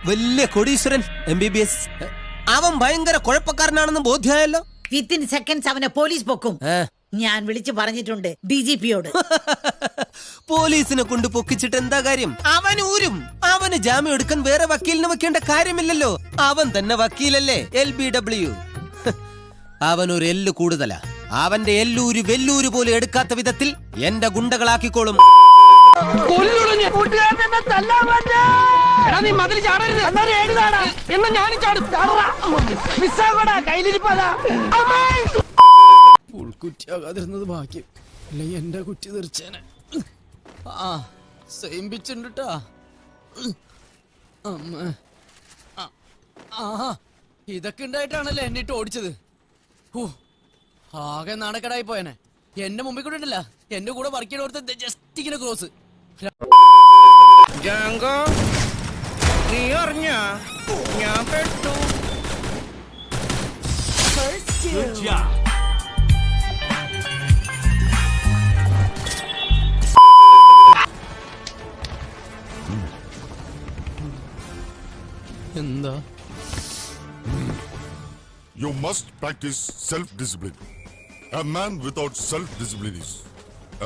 വലിയ കോടീശ്വരൻ MBBS. അവൻ ഭയങ്കര കുഴപ്പക്കാരനാണെന്ന് ബോധ്യമായല്ലോ. വിത്തിൻ സെക്കൻഡ്സ് അവനെ പോലീസ് പൊക്കും. ഞാൻ വിളിച്ചു പറഞ്ഞിട്ടുണ്ട് DGPയോട്. പോലീസിനെ കൊണ്ട് പൊക്കിച്ചിട്ട് എന്താ കാര്യം? അവൻ ഊരും. അവന് ജാമ്യം എടുക്കാൻ വേറെ വക്കീലിനെ വെക്കേണ്ട കാര്യമില്ലല്ലോ. അവൻ തന്നെ വക്കീലല്ലേ, LBW. അവൻ ഒരു എല്ല് കൂടുതലാ. അവന്റെ എല്ലൂര് വെല്ലൂര് പോലെ എടുക്കാത്ത വിധത്തിൽ എന്റെ ഗുണ്ടകളാക്കിക്കോളും. കുറ്റിയാകാതിരുന്നത് ഭാഗ്യം, അല്ലെങ്കിൽ എന്റെ കുറ്റി തെറിച്ചേനെ. സേമിച്ചിട്ടാ അമ്മ. ഇതൊക്കെ ഉണ്ടായിട്ടാണല്ലേ എന്നിട്ട് ഓടിച്ചത്. ആകെ നാണക്കേടായി പോയനെ. എന്റെ മുമ്പിൽ കൂടെ ഉണ്ടല്ല എന്റെ കൂടെ വർക്ക് ചെയ്ത് കൊടുത്ത ജസ്റ്റ് ഇങ്ങനെ ക്രോസ്. നീ അറിഞ്ഞ ഞാൻ പെട്ടു. എന്താ? You must practice self-discipline. A man without self-discipline is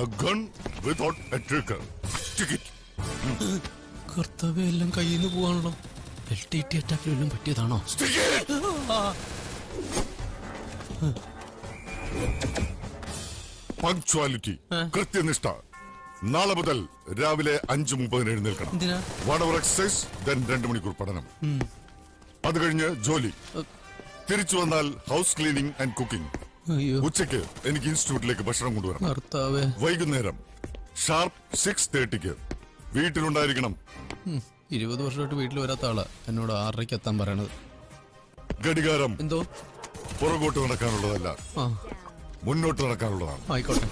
a gun without a trigger. Stick it. കർത്തവ്യം എല്ലാം കയ്യിൽ നിന്ന് പോവാണല്ലോ. LTT അറ്റാക്കിൽ എല്ലാം പറ്റിയതാണോ? Stick it. Punctuality. കൃത്യനിഷ്ഠ. നാളെ മുതൽ രാവിലെ 5:30 എഴുന്നേൽക്കണം. Whatever exercise, then 2 മണിക്കൂർ പഠനം. അത് കഴിഞ്ഞ് ജോലി. തിരിച്ചു വന്നാൽ ഹൗസ് ക്ലീനിങ് ആൻഡ് കുക്കിംഗ്. ഉച്ചയ്ക്ക് എനിക്ക് ഇൻസ്റ്റിറ്റ്യൂട്ടിലേക്ക് ഭക്ഷണം കൊണ്ടുവരണം. വൈകുന്നേരം ഷാർപ്പ് 6:30 വീട്ടിലുണ്ടായിരിക്കണം. 20 വർഷമായിട്ട് വീട്ടിൽ വരാത്ത ആളാ എന്നോട് 6:30 എത്താൻ പറയണത്. ഘടികാരം എന്തോ പുറകോട്ട് നടക്കാനുള്ളതല്ല, മുന്നോട്ട് നടക്കാനുള്ളതാണ്. ആയിക്കോട്ടെ.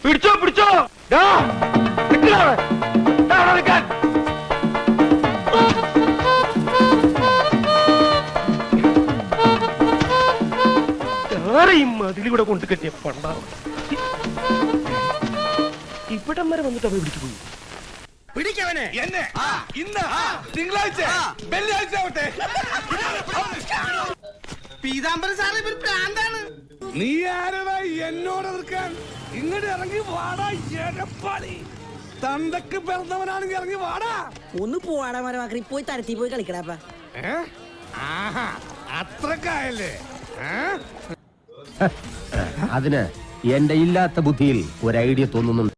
പിടിച്ചോ പിടിച്ചോ. മതിലൂടെ കൊണ്ട് കെട്ടിയ പണ്ടാവും ഇവിടം വരെ വന്നിട്ട് അവ പിടിച്ചു പോയി. പിടിക്കവനെ എന്നെ ഇന്ന് തിങ്കളാഴ്ച വെള്ളിയാഴ്ച ആവട്ടെ. പീതാംബരൻ സാറ് ഒരു പ്രാന്താണ്. നീ ആരടാ എന്നോട് എതിർക്കാൻ? ഇങ്ങോട്ട് ഇറങ്ങി വാടാ എടപ്പാളി. തന്തക്ക് പിറന്നവനാണെങ്കിൽ ഇറങ്ങി വാടാ. ഒന്ന് പോവാടാ മരമാക്കി പോയി തരത്തി പോയി കളിക്കടാ. അത്രക്കായല്ലേ? അതിന് എന്റെ ഇല്ലാത്ത ബുദ്ധിയിൽ ഒരു ഐഡിയ തോന്നുന്നുണ്ട്.